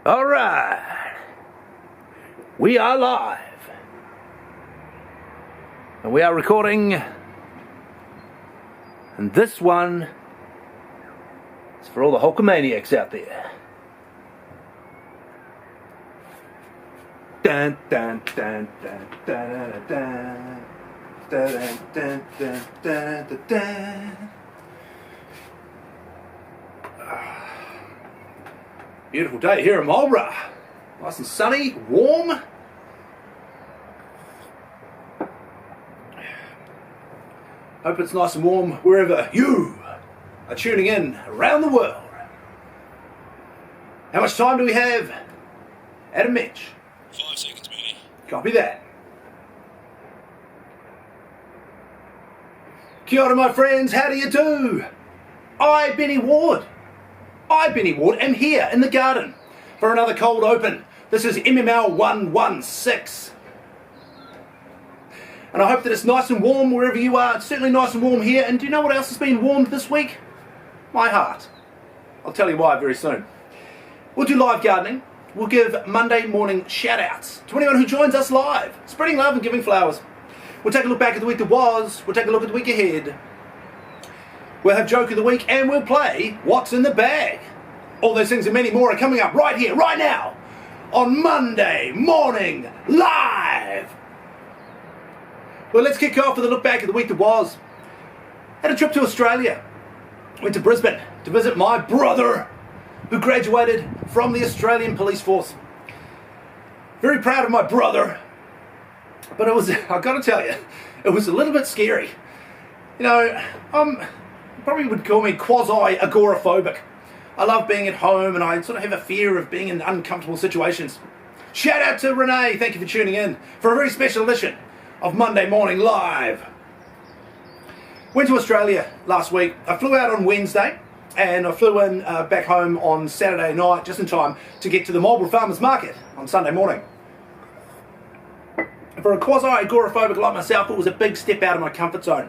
All right, we are live, and we are recording, and this one is for all the Hulkamaniacs out there. Dun dun dun dun dun dun dun dun dun dun dun dun. Beautiful day here in Marlborough. Nice and sunny, warm. Hope it's nice and warm wherever you are tuning in around the world. How much time do we have? Adam Mitch. 5 seconds, Benny. Copy that. Kia ora, my friends. How do you do? Benny Ward, am here in the garden for another cold open. This is MML 116. And I hope that it's nice and warm wherever you are. It's certainly nice and warm here. And do you know what else has been warmed this week? My heart. I'll tell you why very soon. We'll do live gardening. We'll give Monday morning shout outs to anyone who joins us live, spreading love and giving flowers. We'll take a look back at the week that was. We'll take a look at the week ahead. We'll have joke of the week, and we'll play What's in the Bag. All those things and many more are coming up right here, right now, on Monday Morning Live. Well, let's kick off with a look back at the week that was. Had a trip to Australia. Went to Brisbane to visit my brother, who graduated from the Australian Police Force. Very proud of my brother, but it was, I've got to tell you, it was a little bit scary. You know, probably would call me quasi-agoraphobic. I love being at home, and I sort of have a fear of being in uncomfortable situations. Shout out to Renee, thank you for tuning in for a very special edition of Monday Morning Live. Went to Australia last week. I flew out on Wednesday, and I flew in back home on Saturday night, just in time to get to the Marlborough Farmers Market on Sunday morning. For a quasi-agoraphobic like myself, it was a big step out of my comfort zone.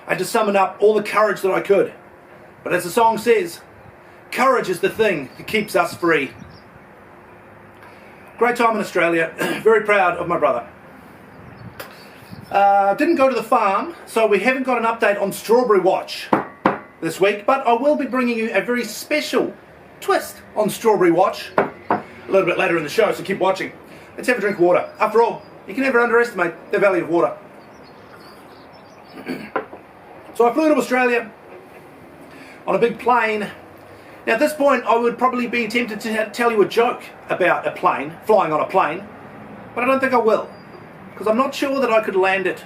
I had to summon up all the courage that I could. But as the song says, courage is the thing that keeps us free. Great time in Australia. Very proud of my brother. Didn't go to the farm, so we haven't got an update on Strawberry Watch this week, but I will be bringing you a very special twist on Strawberry Watch a little bit later in the show, so keep watching. Let's have a drink of water. After all, you can never underestimate the value of water. So I flew to Australia on a big plane. Now at this point I would probably be tempted to tell you a joke about a plane, flying on a plane, but I don't think I will, because I'm not sure that I could land it.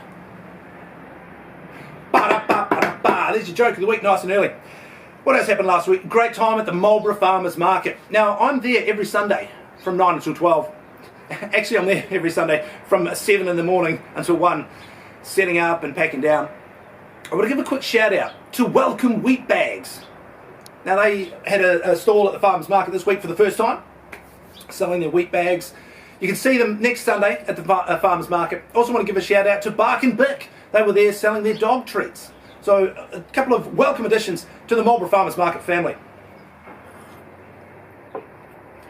There's your joke of the week, nice and early. What else happened last week? Great time at the Marlborough Farmers Market. Now I'm there every Sunday from 9 until 12. Actually I'm there every Sunday from 7 in the morning until 1, setting up and packing down. I want to give a quick shout out to Welcome Wheat Bags. Now they had a stall at the farmers market this week for the first time, selling their wheat bags. You can see them next Sunday at the farmers market. Also want to give a shout out to Bark and Bick. They were there selling their dog treats. So a couple of welcome additions to the Marlborough Farmers Market family.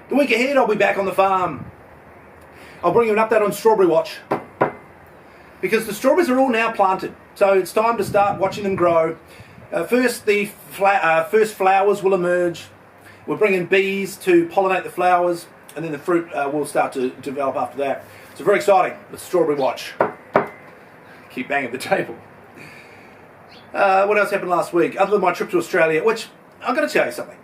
The week ahead I'll be back on the farm. I'll bring you an update on Strawberry Watch, because the strawberries are all now planted. So it's time to start watching them grow. First, the first flowers will emerge. We'll bring in bees to pollinate the flowers, and then the fruit will start to develop after that. So very exciting with Strawberry Watch. Keep banging the table. What else happened last week, other than my trip to Australia, which I've got to tell you something.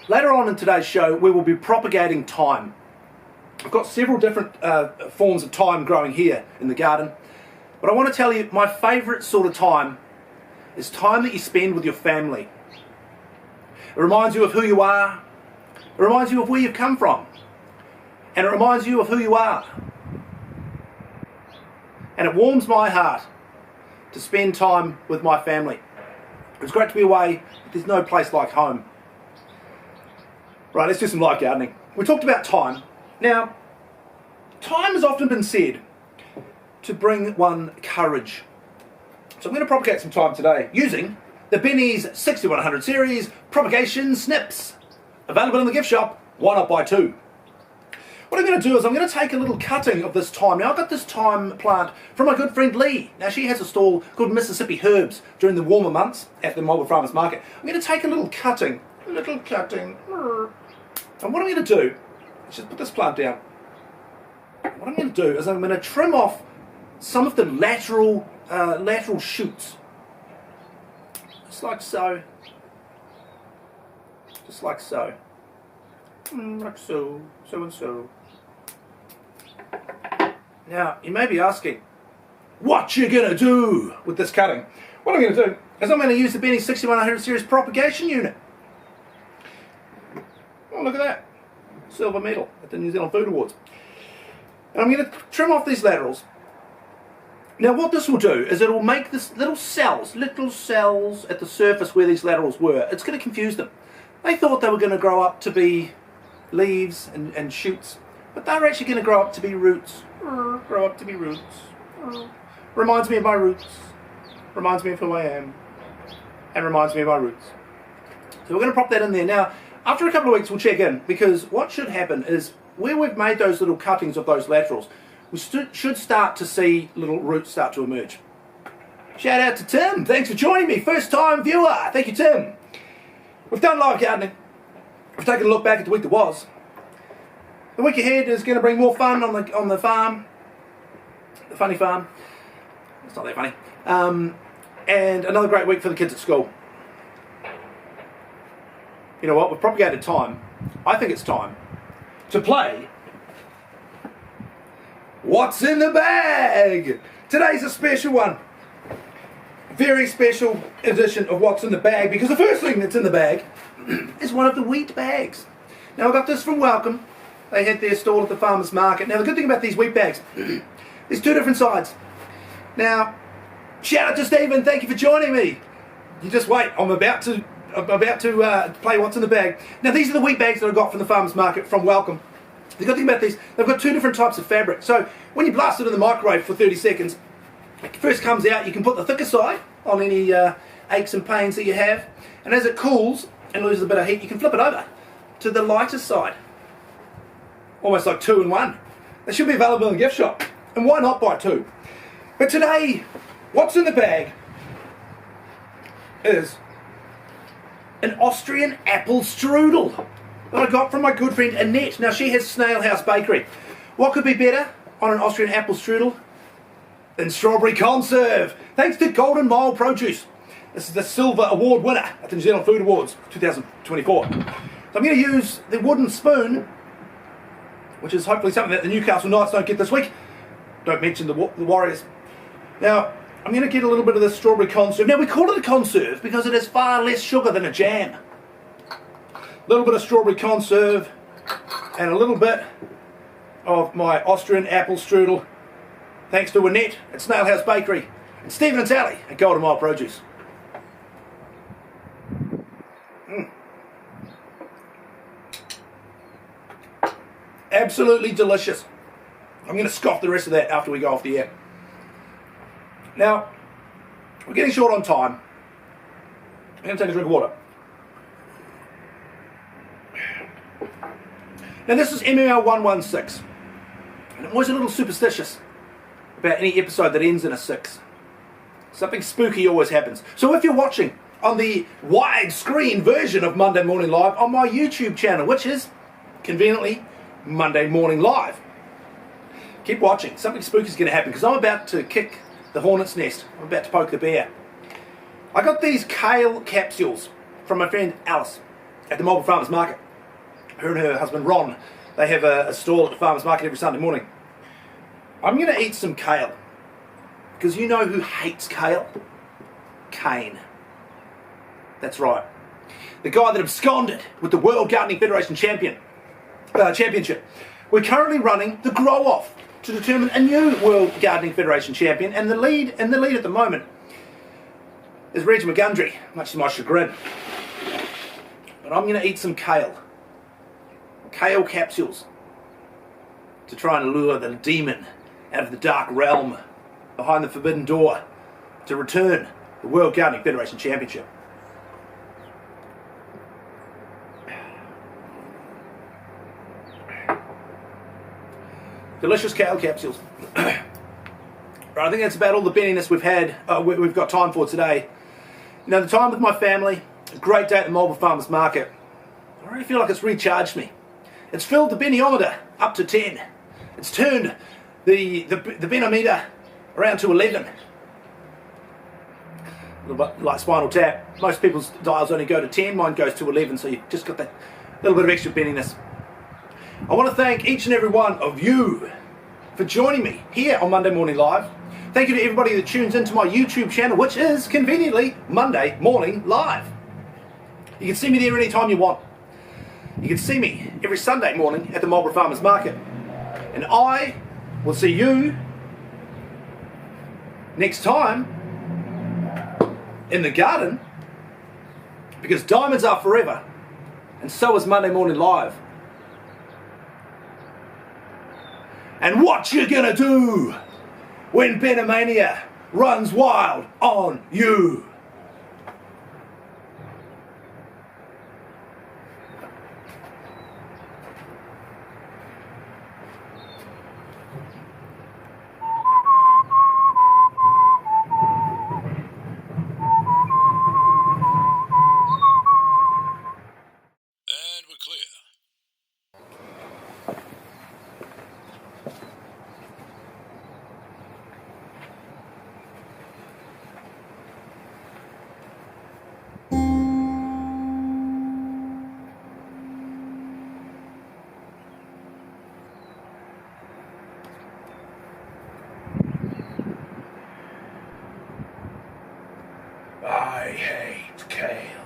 Later on in today's show, we will be propagating thyme. I've got several different forms of thyme growing here in the garden, but I want to tell you my favourite sort of thyme is time that you spend with your family. It reminds you of who you are, it reminds you of where you've come from, and it reminds you of who you are. And it warms my heart to spend time with my family. It's great to be away, but there's no place like home. Right, let's do some live gardening. We talked about thyme. Now, thyme has often been said to bring one courage. So I'm going to propagate some thyme today using the Benny's 6100 series propagation snips. Available in the gift shop, 1 up by 2. What I'm going to do is I'm going to take a little cutting of this thyme. Now, I got this thyme plant from my good friend Lee. Now, she has a stall called Mississippi Herbs during the warmer months at the Melbourne Farmers Market. I'm going to take a little cutting. And what I'm going to do is just put this plant down. What I'm going to do is I'm going to trim off some of the lateral shoots. Just like so. Just like so. Like so. So and so. Now, you may be asking, what you going to do with this cutting? What I'm going to do is I'm going to use the Benny 6100 series propagation unit. Oh, look at that. Silver medal at the New Zealand Food Awards. And I'm going to trim off these laterals. Now, what this will do is it will make this little cells at the surface where these laterals were. It's going to confuse them. They thought they were going to grow up to be leaves and shoots, but they're actually going to grow up to be roots. Grow up to be roots. Reminds me of my roots. Reminds me of who I am. And reminds me of my roots. So we're going to prop that in there. Now, after a couple of weeks, we'll check in, because what should happen is where we've made those little cuttings of those laterals, we should start to see little roots start to emerge. Shout out to Tim. Thanks for joining me. First time viewer. Thank you, Tim. We've done live gardening. We've taken a look back at the week that was. The week ahead is going to bring more fun on the farm. The funny farm. It's not that funny. And another great week for the kids at school. You know what? We've propagated time. I think it's time to play What's in the Bag? Today's a special one. Very special edition of What's in the Bag, because the first thing that's in the bag is one of the wheat bags. Now, I got this from Welcome. They had their stall at the farmers market. Now, the good thing about these wheat bags, there's two different sides. Now, shout out to Stephen. Thank you for joining me. You just wait. I'm about to play What's in the Bag. Now, these are the wheat bags that I got from the farmers market from Welcome. The good thing about these, they've got two different types of fabric. So when you blast it in the microwave for 30 seconds, it first comes out, you can put the thicker side on any aches and pains that you have. And as it cools and loses a bit of heat, you can flip it over to the lighter side. Almost like 2 in 1. They should be available in the gift shop. And why not buy 2? But today, what's in the bag is an Austrian apple strudel that I got from my good friend Annette. Now, she has Snail House Bakery. What could be better on an Austrian apple strudel than strawberry conserve? Thanks to Golden Mile Produce. This is the Silver Award winner at the New Zealand Food Awards 2024. So I'm going to use the wooden spoon, which is hopefully something that the Newcastle Knights don't get this week. Don't mention the Warriors. Now, I'm going to get a little bit of this strawberry conserve. Now, we call it a conserve because it has far less sugar than a jam. A little bit of strawberry conserve and a little bit of my Austrian apple strudel, thanks to Annette at Snail House Bakery and Stephen and Sally at Golden Mile Produce. Absolutely delicious. I'm going to scoff the rest of that after we go off the air. Now, we're getting short on time. I'm going to take a drink of water. Now, this is MML 116. And I'm always a little superstitious about any episode that ends in a 6. Something spooky always happens. So if you're watching on the widescreen version of Monday Morning Live on my YouTube channel, which is conveniently Monday Morning Live, keep watching. Something spooky is going to happen, because I'm about to kick the hornet's nest. I'm about to poke the bear. I got these kale capsules from my friend Alice at the Melbourne Farmers Market. Her and her husband Ron, they have a stall at the farmers market every Sunday morning. I'm going to eat some kale, because you know who hates kale? Kane. That's right. The guy that absconded with the World Gardening Federation Championship. We're currently running the grow-off to determine a new World Gardening Federation champion, and the lead at the moment is Reg McGundry, much to my chagrin. But I'm going to eat some kale. Kale capsules to try and lure the demon out of the dark realm behind the forbidden door to return the World Gardening Federation Championship. delicious kale capsules. Right, I think that's about all the benniness we've got time for today. You know, the time with my family, a great day at the Marlborough Farmers Market. I really feel like it's recharged me. It's filled the benniometer up to 10. It's turned the benometer around to 11. A little bit like Spinal Tap. Most people's dials only go to 10, mine goes to 11, so you've just got that little bit of extra benniness. I want to thank each and every one of you for joining me here on Monday Morning Live. Thank you to everybody that tunes into my YouTube channel, which is conveniently Monday Morning Live. You can see me there anytime you want. You can see me every Sunday morning at the Marlborough Farmers Market. And I will see you next time in the garden, because diamonds are forever, and so is Monday Morning Live. And what you gonna do when Benomania runs wild on you? And we're clear. I hate kale.